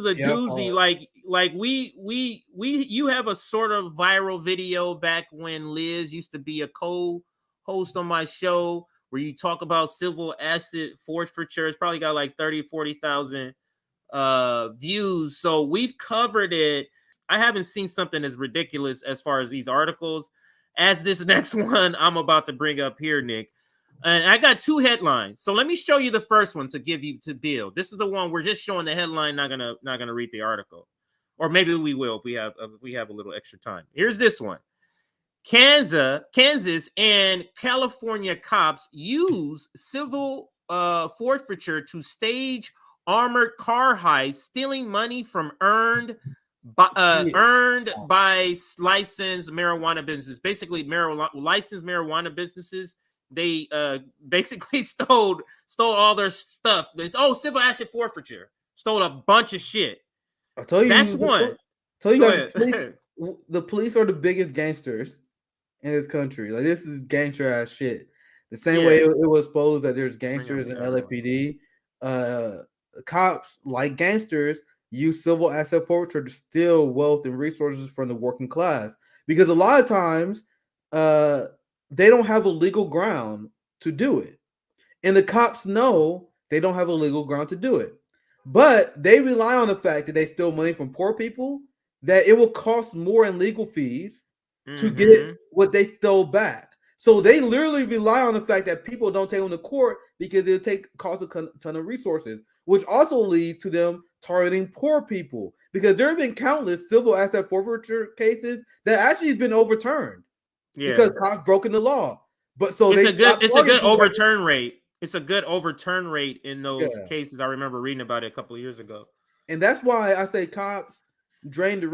is a doozy. Like you have a sort of viral video back when Liz used to be a co-host on my show where you talk about civil asset forfeiture. It's probably got like 40,000 views. So we've covered it. I haven't seen something as ridiculous as far as these articles as this next one I'm about to bring up here, Nick. And I got two headlines. So let me show you the first one to give you to Bill. This is the one we're just showing the headline, not gonna read the article. Or maybe we will if we have a little extra time. Here's this one. Kansas and California cops use civil forfeiture to stage armored car heist, stealing money from earned by licensed marijuana businesses. Basically, licensed marijuana businesses. They basically stole all their stuff. It's civil asset forfeiture. Stole a bunch of shit. I tell you, that's one. Tell you guys, the police are the biggest gangsters in this country. Like, this is gangster ass shit. The same way it was supposed that there's gangsters in LAPD. Cops, like gangsters, use civil asset forfeiture to steal wealth and resources from the working class, because a lot of times they don't have a legal ground to do it, and the cops know they don't have a legal ground to do it, but they rely on the fact that they steal money from poor people, that it will cost more in legal fees to get what they stole back. So they literally rely on the fact that people don't take them to court because it'll cost a ton of resources, which also leads to them targeting poor people, because there have been countless civil asset forfeiture cases that actually have been overturned because cops broken the law. But so it's a good overturn rate. It's a good overturn rate in those cases. I remember reading about it a couple of years ago. And that's why I say cops drain the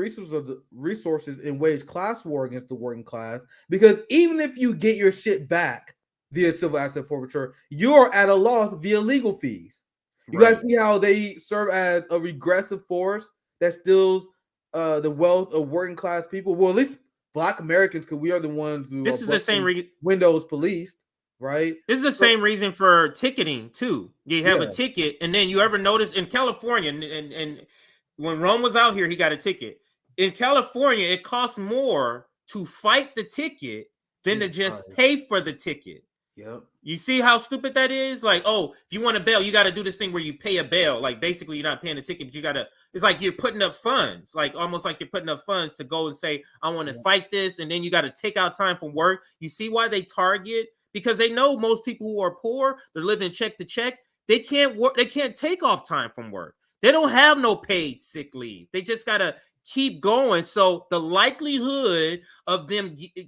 resources and wage class war against the working class, because even if you get your shit back via civil asset forfeiture, you're at a loss via legal fees. You guys see how they serve as a regressive force that steals the wealth of working class people? Well, at least Black Americans, because we are the ones who this is the same windows policed, right? This is the same reason for ticketing too. You have a ticket, and then you ever notice in California, and when Rome was out here, he got a ticket. In California, it costs more to fight the ticket than to just pay for the ticket. Yep. You see how stupid that is? Like, if you want a bail, you got to do this thing where you pay a bail. Like, basically, you're not paying a ticket, but it's like you're putting up funds, like almost like you're putting up funds to go and say, I want to fight this. And then you got to take out time from work. You see why they target? Because they know most people who are poor, they're living check to check. They can't work. They can't take off time from work. They don't have no paid sick leave. They just got to keep going. So the likelihood of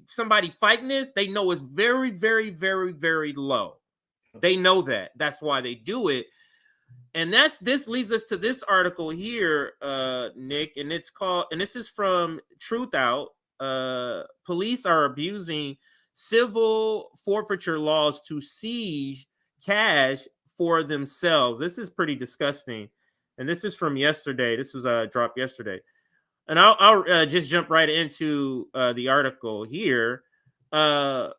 somebody fighting this, they know is very, very, very, very low. They know that. That's why they do it. And this leads us to this article here, Nick, and this is from Truth Out. Police are abusing civil forfeiture laws to seize cash for themselves. This is pretty disgusting. And this is from yesterday. This was dropped yesterday. And I'll just jump right into the article here.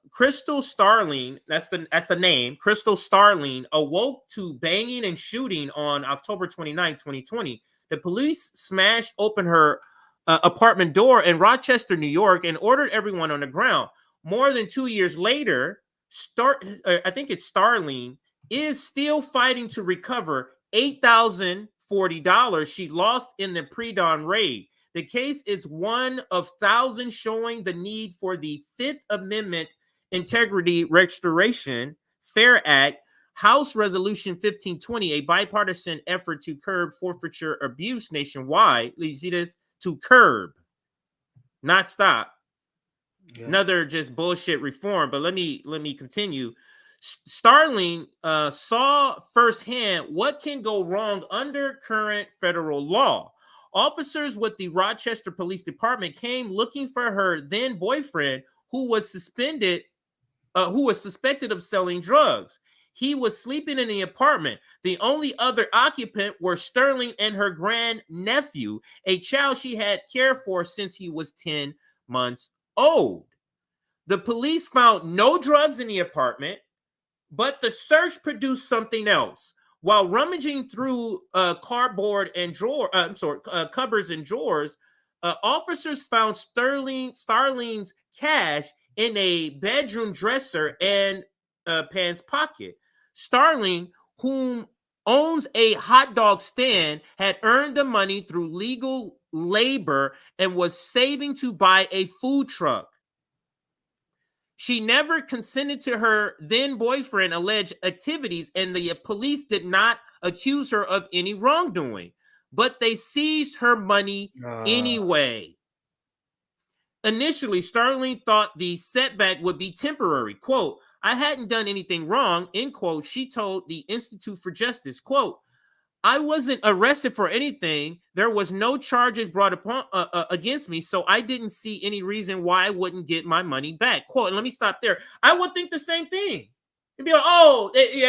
Crystal Starling, that's the name. Crystal Starling awoke to banging and shooting on October 29, 2020. The police smashed open her apartment door in Rochester, New York, and ordered everyone on the ground. More than 2 years later, I think it's Starling, is still fighting to recover $8,040 she lost in the pre-dawn raid. The case is one of thousands showing the need for the Fifth Amendment Integrity Restoration Fair Act, House Resolution 1520, a bipartisan effort to curb forfeiture abuse nationwide. You see this? To curb, not stop. Yeah. Another just bullshit reform. But let me continue. Starling saw firsthand what can go wrong under current federal law. Officers with the Rochester Police Department came looking for her then boyfriend, who was suspected of selling drugs. He was sleeping in the apartment. The only other occupant were Starling and her grandnephew, a child she had cared for since he was 10 months old. The police found no drugs in the apartment, but the search produced something else. While rummaging through cupboards and drawers, officers found Starling's cash in a bedroom dresser and pants pocket. Starling, whom owns a hot dog stand, had earned the money through legal labor and was saving to buy a food truck. She never consented to her then boyfriend alleged activities, and the police did not accuse her of any wrongdoing, but they seized her money anyway. Initially, Starling thought the setback would be temporary. Quote, "I hadn't done anything wrong," end quote, she told the Institute for Justice. Quote, "I wasn't arrested for anything. There was no charges brought upon against me, so I didn't see any reason why I wouldn't get my money back." Quote, and let me stop there. I would think the same thing. It'd be like, oh, they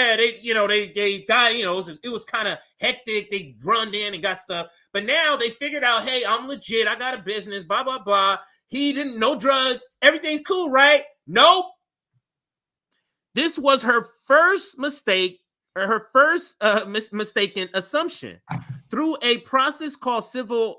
got, it was kind of hectic. They run in and got stuff. But now they figured out, hey, I'm legit. I got a business, blah, blah, blah. He didn't, no drugs. Everything's cool, right? Nope. This was her first mistake, or her first mistaken assumption. Through a process called civil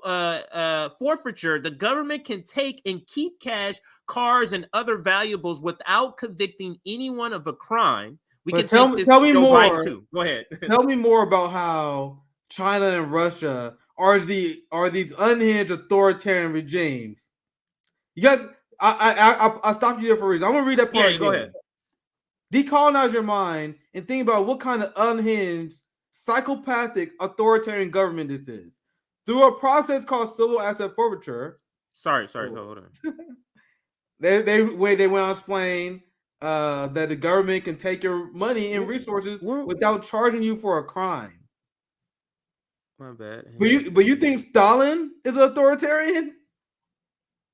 forfeiture, the government can take and keep cash, cars, and other valuables without convicting anyone of a crime. We can tell me more. Too. Go ahead. Tell me more about how China and Russia are these unhinged authoritarian regimes. You guys, I stopped you there for a reason. I'm gonna read that part. Yeah, go ahead. Decolonize your mind and think about what kind of unhinged, psychopathic, authoritarian government this is. Through a process called civil asset forfeiture. Sorry, hold on. they went on to explain that the government can take your money and resources without charging you for a crime. My bad. But you think Stalin is authoritarian?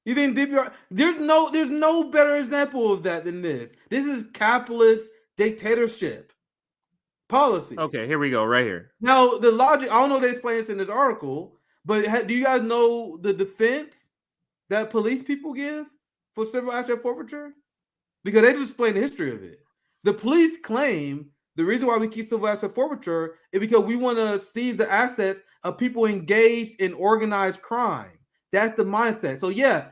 You think there's no better example of that than this. This is capitalist dictatorship policy. Okay, here we go, right here. Now the logic, I don't know if they explain this in this article, but do you guys know the defense that police people give for civil asset forfeiture? Because they just explain the history of it. The police claim the reason why we keep civil asset forfeiture is because we want to seize the assets of people engaged in organized crime. That's the mindset. So yeah,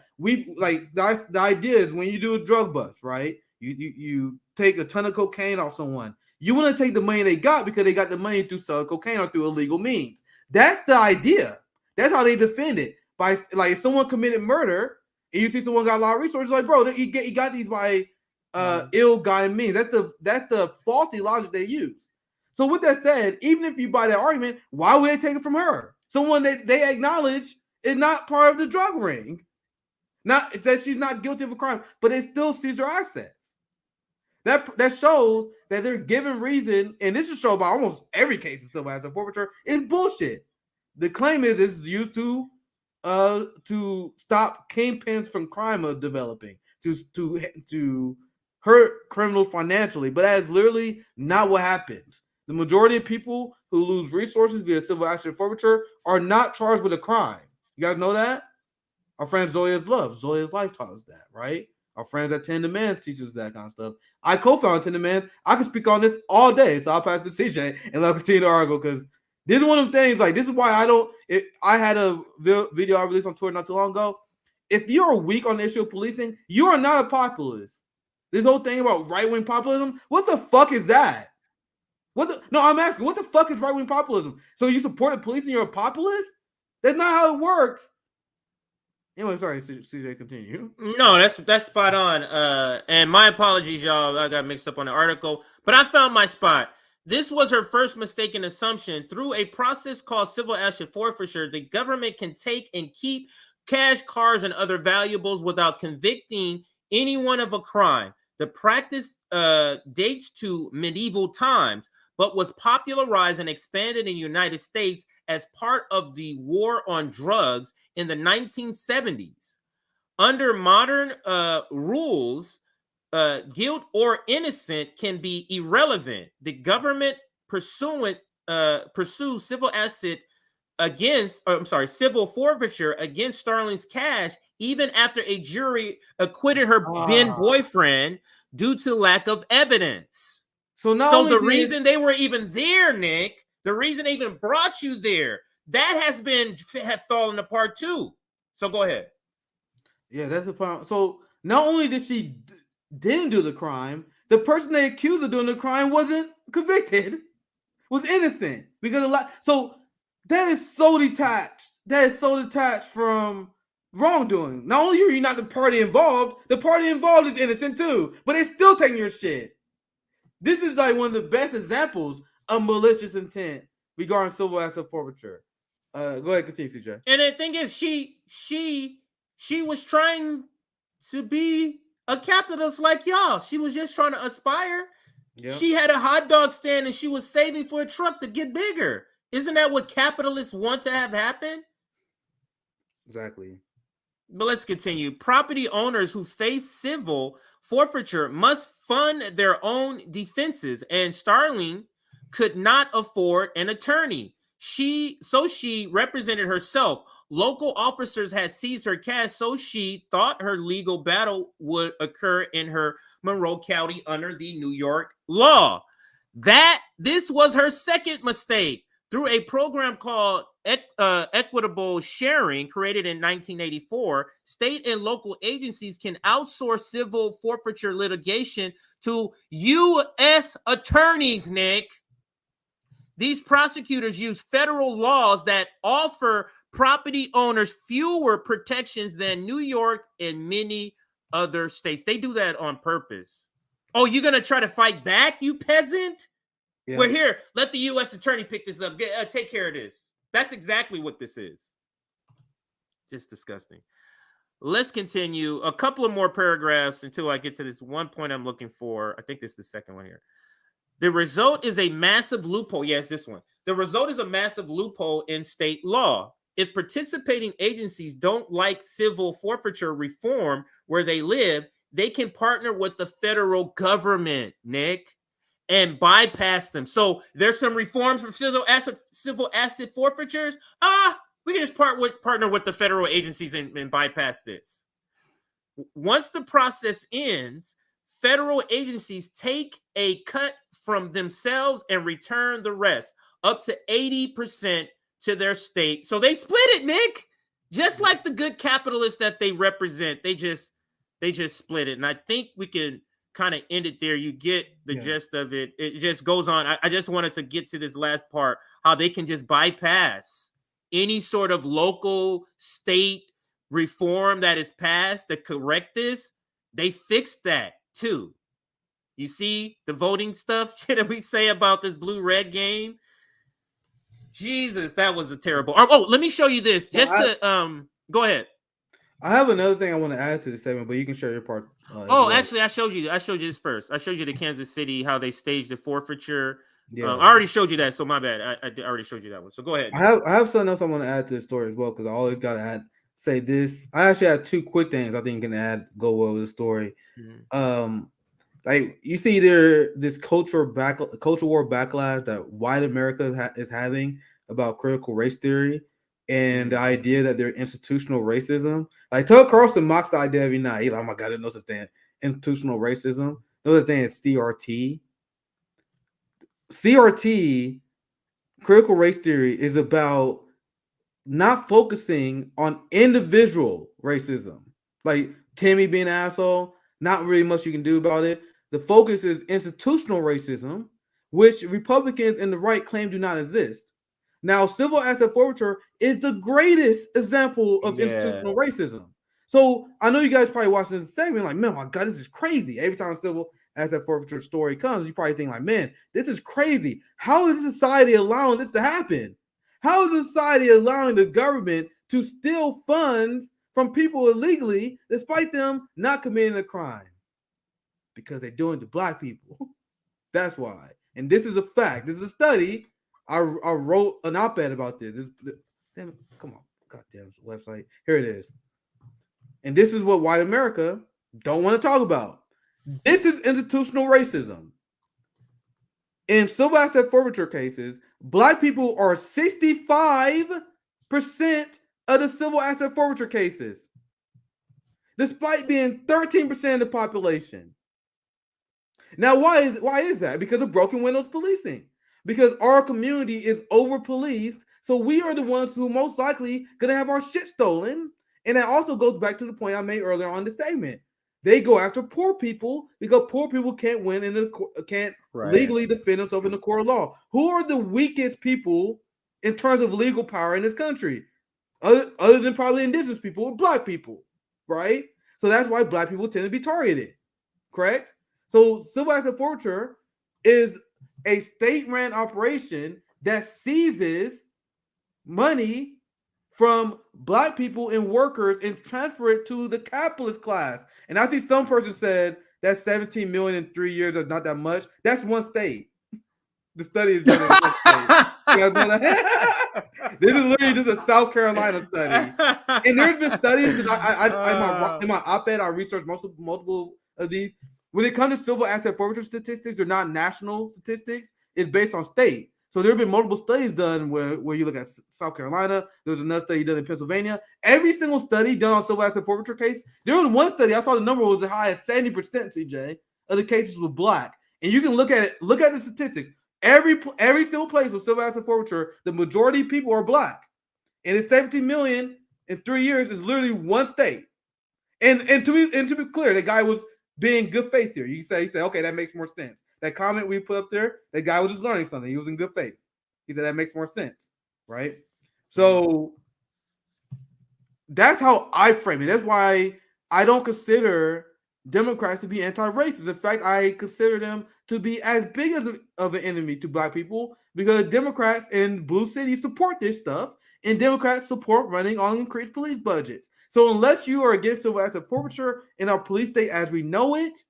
that's the idea is when you do a drug bust, right? You take a ton of cocaine off someone. You want to take the money they got because they got the money through selling cocaine or through illegal means. That's the idea. That's how they defend it. By like, if someone committed murder and you see someone got a lot of resources, like, bro, he got these by ill-guided means. That's the faulty logic they use. So with that said, even if you buy that argument, why would they take it from her? Someone that they acknowledge is not part of the drug ring. Not that she's not guilty of a crime, but they still seize her assets. That shows that they're given reason, and this is shown by almost every case of civil asset forfeiture, is bullshit. The claim is it's used to stop kingpins from crime of developing, to hurt criminals financially, but that is literally not what happens. The majority of people who lose resources via civil asset forfeiture are not charged with a crime. You guys know that? Our friend Zoya's Life taught us that, right? Our friends at 10 Demands teach us that kind of stuff. I co-founded 10 Demands. I can speak on this all day, so I'll pass to CJ and I'll continue to argue because this is one of the things. Like, this is why I had a video I released on Twitter not too long ago. If you're weak on the issue of policing, you are not a populist. This whole thing about right-wing populism, what the fuck is that? I'm asking, what the fuck is right-wing populism? So you support the police and you're a populist? That's not how it works. Anyway, sorry, CJ, continue. No, that's spot on. And my apologies, y'all. I got mixed up on the article, but I found my spot. This was her first mistaken assumption. Through a process called civil asset forfeiture, the government can take and keep cash, cars, and other valuables without convicting anyone of a crime. The practice dates to medieval times, but was popularized and expanded in the United States as part of the war on drugs in the 1970s. Under modern rules, guilt or innocent can be irrelevant. The government pursues civil forfeiture against Starling's cash, even after a jury acquitted her then boyfriend due to lack of evidence. So the reason they were even there, Nick, The reason they even brought you there, that had fallen apart too. So go ahead. Yeah, that's the problem. So not only did she didn't do the crime, the person they accused of doing the crime wasn't convicted, was innocent because a lot. So that is so detached. That is so detached from wrongdoing. Not only are you not the party involved is innocent too, but they're still taking your shit. This is like one of the best examples of malicious intent regarding civil asset forfeiture. Go ahead, continue, CJ. And the thing is, she was trying to be a capitalist like y'all. She was just trying to aspire. Yep. She had a hot dog stand and she was saving for a truck to get bigger. Isn't that what capitalists want to have happen? Exactly. But let's continue. Property owners who face civil forfeiture must fund their own defenses, and Starling could not afford an attorney. She represented herself. Local officers had seized her cash, so she thought her legal battle would occur in her Monroe County under the New York law. This was her second mistake. Through a program called Equitable Sharing, created in 1984, state and local agencies can outsource civil forfeiture litigation to U.S. attorneys, Nick. These prosecutors use federal laws that offer property owners fewer protections than New York and many other states. They do that on purpose. Oh, you're going to try to fight back, you peasant? Yeah. Well, here, let the U.S. attorney pick this up. Take care of this. That's exactly what this is. Just disgusting. Let's continue. A couple of more paragraphs until I get to this one point I'm looking for. I think this is the second one here. The result is a massive loophole. Yes, this one. The result is a massive loophole in state law. If participating agencies don't like civil forfeiture reform where they live, they can partner with the federal government, Nick, and bypass them. So there's some reforms for civil asset forfeitures. We can just partner with the federal agencies and bypass this. Once the process ends, federal agencies take a cut from themselves and return the rest, up to 80% to their state. So they split it, Nick. Just like the good capitalists that they represent, they just split it. And I think we can kind of end it there. You get the gist of it. It just goes on. I just wanted to get to this last part, how they can just bypass any sort of local state reform that is passed to correct this. They fixed that too. You see the voting stuff that we say about this blue-red game? Jesus, that was a terrible. Oh, let me show you this. Just go ahead. I have another thing I want to add to the segment, but you can share your part. Actually, I showed you this first. I showed you the Kansas City, how they staged the forfeiture. Yeah. I already showed you that, so my bad. I already showed you that one. So go ahead. I have something else I want to add to the story as well, because I always got to say this. I actually had two quick things I think can go well with the story. Mm-hmm. Like you see this cultural war backlash that white America is having about critical race theory and the idea that there's institutional racism. Like Tucker Carlson mocks the idea every night. He's like, oh my God, there's no such thing. Institutional racism. Another thing is CRT. CRT, critical race theory, is about not focusing on individual racism. Like Timmy being an asshole, not really much you can do about it. The focus is institutional racism, which Republicans and the right claim do not exist. Now, civil asset forfeiture is the greatest example of institutional racism. So I know you guys probably watching this segment like, man, my God, this is crazy. Every time a civil asset forfeiture story comes, you probably think like, man, this is crazy. How is society allowing this to happen? How is society allowing the government to steal funds from people illegally despite them not committing a crime? Because they're doing it to black people. That's why. And this is a fact. This is a study. I wrote an op-ed about this. Come on. Goddamn website. Here it is. And this is what white America don't want to talk about. This is institutional racism. In civil asset forfeiture cases, black people are 65% of the civil asset forfeiture cases, despite being 13% of the population. Now, why is that? Because of broken windows policing. because our community is over policed. So we are the ones who most likely gonna have our shit stolen. And that also goes back to the point I made earlier on the statement. They go after poor people because poor people can't win in can't legally defend themselves in the court of law. Who are the weakest people in terms of legal power in this country? Other than probably indigenous people or black people, right? So that's why black people tend to be targeted, correct? So civil asset forfeiture is a state-run operation that seizes money from black people and workers and transfer it to the capitalist class. And I see some person said that 17 million in 3 years is not that much. That's one state. The study is done in one state. You guys know that? This is literally just a South Carolina study. And there's been studies because in my op-ed I researched multiple of these. When it comes to civil asset forfeiture statistics, they're not national statistics. It's based on state. So there have been multiple studies done where you look at South Carolina. There's another study done in Pennsylvania. Every single study done on civil asset forfeiture case, there was one study I saw the number was as high as 70%, CJ, of the cases were black. And you can look at it, look at the statistics. Every single place with civil asset forfeiture, the majority of people are black. And it's 17 million in 3 years is literally one state. And to be clear, the guy was being good faith here. He said, okay, that makes more sense. That comment we put up there, that guy was just learning something. He was in good faith. He said that makes more sense, right? So that's how I frame it. That's why I don't consider Democrats to be anti-racist. In fact, I consider them to be as big of an enemy to black people because Democrats in blue cities support this stuff, and Democrats support running on increased police budgets. So unless you are against civil asset forfeiture in our police state as we know it,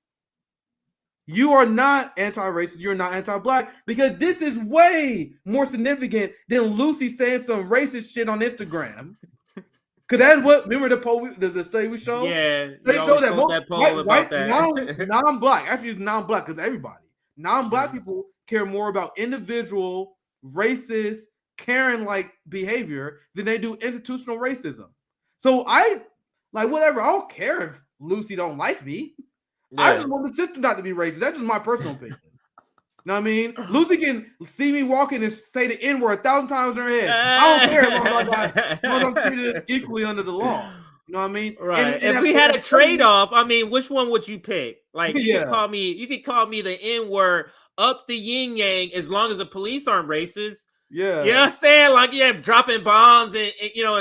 you are not anti-racist. You're not anti-black because this is way more significant than Lucy saying some racist shit on Instagram. Because that's what, remember the poll, the study we showed? Yeah, they showed that most white non-black, actually it's non-black because everybody, non-black people care more about individual racist, Karen-like behavior than they do institutional racism. So I, like, whatever, I don't care if Lucy don't like me. Yeah. I just want the system not to be racist. That's just my personal opinion. You know what I mean? Lucy can see me walking and say the N-word 1,000 times in her head. I don't care as long as I'm treated equally under the law. You know what I mean? Right. And if we had a trade-off, I mean, which one would you pick? Like, you could call me the N-word up the yin yang as long as the police aren't racist. Yeah. You know what I'm saying? Like, dropping bombs in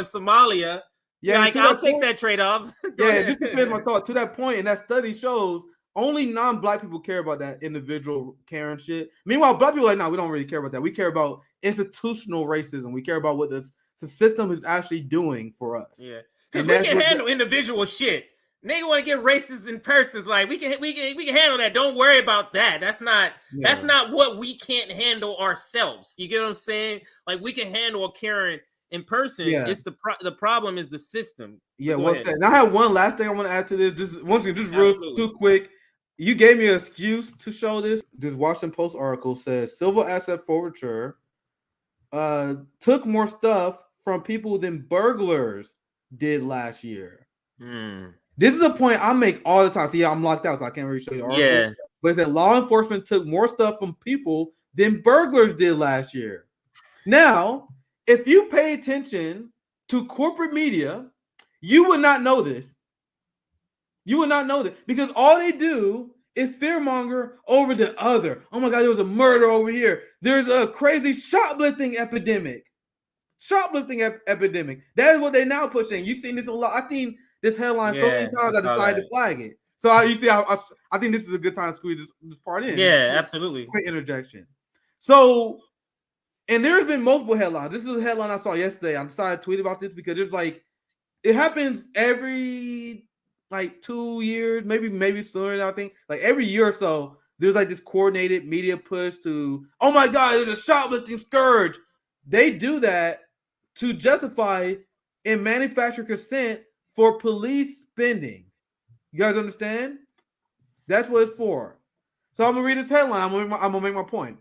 Somalia. Yeah, like, I'll take that trade-off. Yeah, just to finish my thought, to that point, and that study shows only non-black people care about that individual Karen shit. Meanwhile, black people are like, no, we don't really care about that. We care about institutional racism. We care about what the system is actually doing for us. Yeah, because we can handle individual shit. Nigga want to get racist in persons. Like, we can handle that. Don't worry about that. That's not what we can't handle ourselves. You get what I'm saying? Like, we can handle a Karen in person. Yeah. It's the problem is the system. Yeah, well said. And I have one last thing I want to add to this. Just real too quick. You gave me an excuse to show this. This Washington Post article says civil asset forfeiture took more stuff from people than burglars did last year. This is a point I make all the time. See, I'm locked out, so I can't really show you the article. Yeah. But it said law enforcement took more stuff from people than burglars did last year. Now, if you pay attention to corporate media, you would not know this. You would not know that because all they do is fearmonger over the other. Oh my God, there was a murder over here. There's a crazy shoplifting epidemic. That is what they're now pushing. You've seen this a lot. I've seen this headline so many times I decided to flag it. So I think this is a good time to squeeze this part in. Yeah, absolutely. Quick interjection. So, and there's been multiple headlines. This is a headline I saw yesterday. I decided to tweet about this because there's it happens every 2 years, maybe sooner than I think. Like every year or so, there's this coordinated media push to, oh my God, there's a shoplifting scourge. They do that to justify and manufacture consent for police spending. You guys understand? That's what it's for. So I'm gonna read this headline. I'm gonna make my point.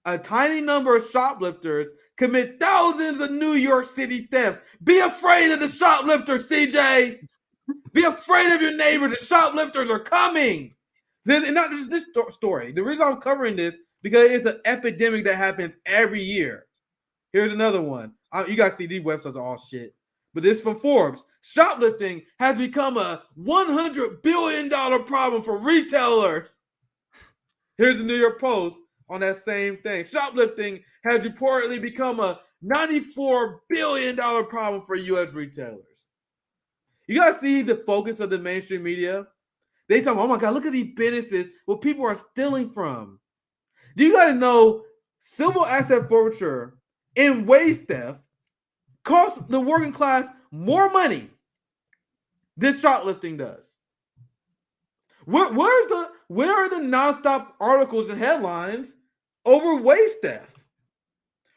A tiny number of shoplifters commit thousands of New York City thefts. Be afraid of the shoplifters, CJ. Be afraid of your neighbor. The shoplifters are coming. And not just this story. The reason I'm covering this, because it's an epidemic that happens every year. Here's another one. You guys see these websites are all shit. But this from Forbes. Shoplifting has become a $100 billion problem for retailers. Here's the New York Post on that same thing. Shoplifting has reportedly become a $94 billion problem for U.S. retailers. You guys see the focus of the mainstream media? They talk, oh my God, look at these businesses where people are stealing from. Do you guys know civil asset forfeiture and wage theft costs the working class more money than shoplifting does? Where are the nonstop articles and headlines over wage theft,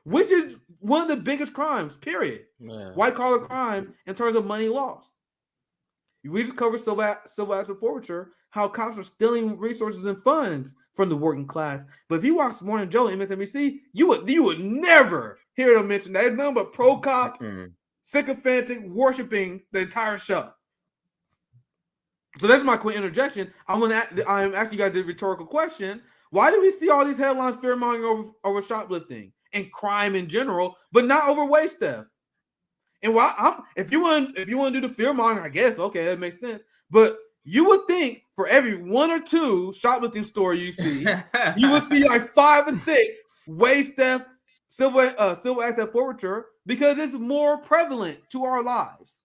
which is one of the biggest crimes, period. Yeah. White collar crime in terms of money lost. We just covered civil asset forfeiture, how cops are stealing resources and funds from the working class. But if you watch Morning Joe and MSNBC, you would never hear them mention that. It's nothing but pro-cop, sycophantic, worshiping the entire show. So that's my quick interjection. I'm asking you guys the rhetorical question. Why do we see all these headlines fear-mongering over shoplifting and crime in general, but not over wage theft? And if you want to do the fear-mongering, I guess, okay, that makes sense. But you would think for every one or two shoplifting story you see, you would see like 5 or 6 wage theft, civil asset forfeiture, because it's more prevalent to our lives.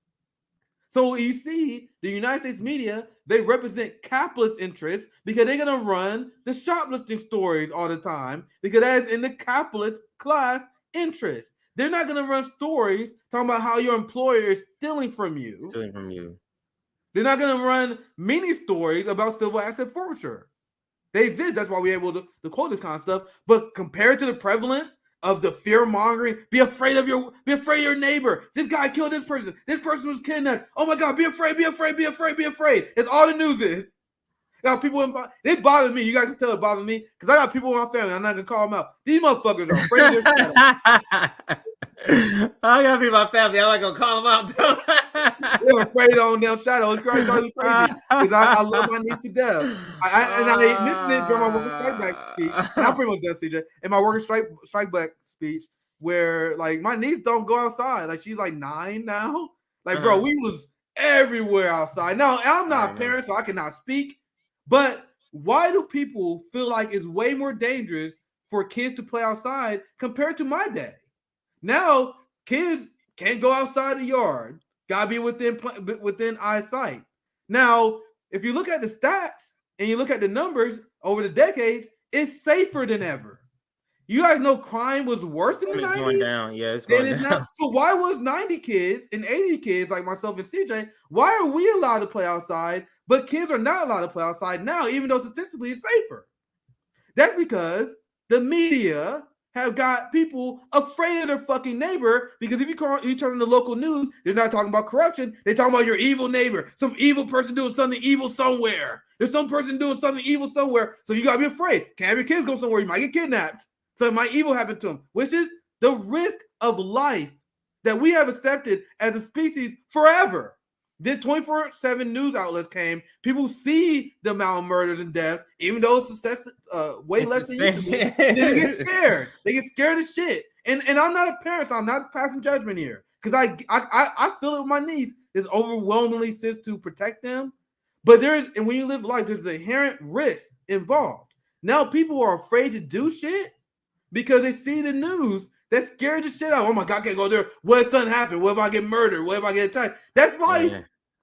So you see, the United States media, they represent capitalist interests because they're going to run the shoplifting stories all the time because that is in the capitalist class interest. They're not going to run stories talking about how your employer is stealing from you. They're not going to run mini stories about civil asset forfeiture. They exist. That's why we're able to quote this kind of stuff. But compared to the prevalence of the fear mongering, be afraid of your neighbor. This guy killed this person. This person was kidnapped. Oh my God, be afraid, be afraid, be afraid, be afraid. That's all the news is. Got people it bothers me. You guys can tell it bothers me because I got people in my family. I'm not gonna call them out. These motherfuckers are afraid of their family. I got people in my family. I'm not gonna call them out. They're afraid on them shadows. It's crazy because I love my niece to death. I mentioned it during my worker strike back speech. And I'm pretty much done, CJ. In my worker strike back speech, where like my niece don't go outside. Like she's like 9 now. Like bro, we was everywhere outside. Now I'm not a parent, so I cannot speak. But why do people feel like it's way more dangerous for kids to play outside compared to my day? Now kids can't go outside the yard. Gotta be within eyesight. Now, if you look at the stats and you look at the numbers over the decades, it's safer than ever. You guys know crime was worse in the 90s. It's going down. Yeah, it's going down. Now. So why was 90 kids and 80 kids like myself and CJ, why are we allowed to play outside, but kids are not allowed to play outside now, even though statistically it's safer? That's because the media have got people afraid of their fucking neighbor, because if you turn on the local news, they're not talking about corruption. They're talking about your evil neighbor, some evil person doing something evil somewhere. There's some person doing something evil somewhere, so you gotta be afraid. Can't have your kids go somewhere, you might get kidnapped. So it might evil happen to them, which is the risk of life that we have accepted as a species forever. Then 24/7 news outlets came. People see the amount of murders and deaths, even though it's way less than used to be. Then they get scared. They get scared of shit. And I'm not a parent, so I'm not passing judgment here. Because I feel it with my niece. There's overwhelmingly sense to protect them. But and when you live life, there's an inherent risk involved. Now people are afraid to do shit because they see the news that scared the shit out. Oh my God, I can't go there. What if something happened? What if I get murdered? What if I get attacked? That's life. Yeah.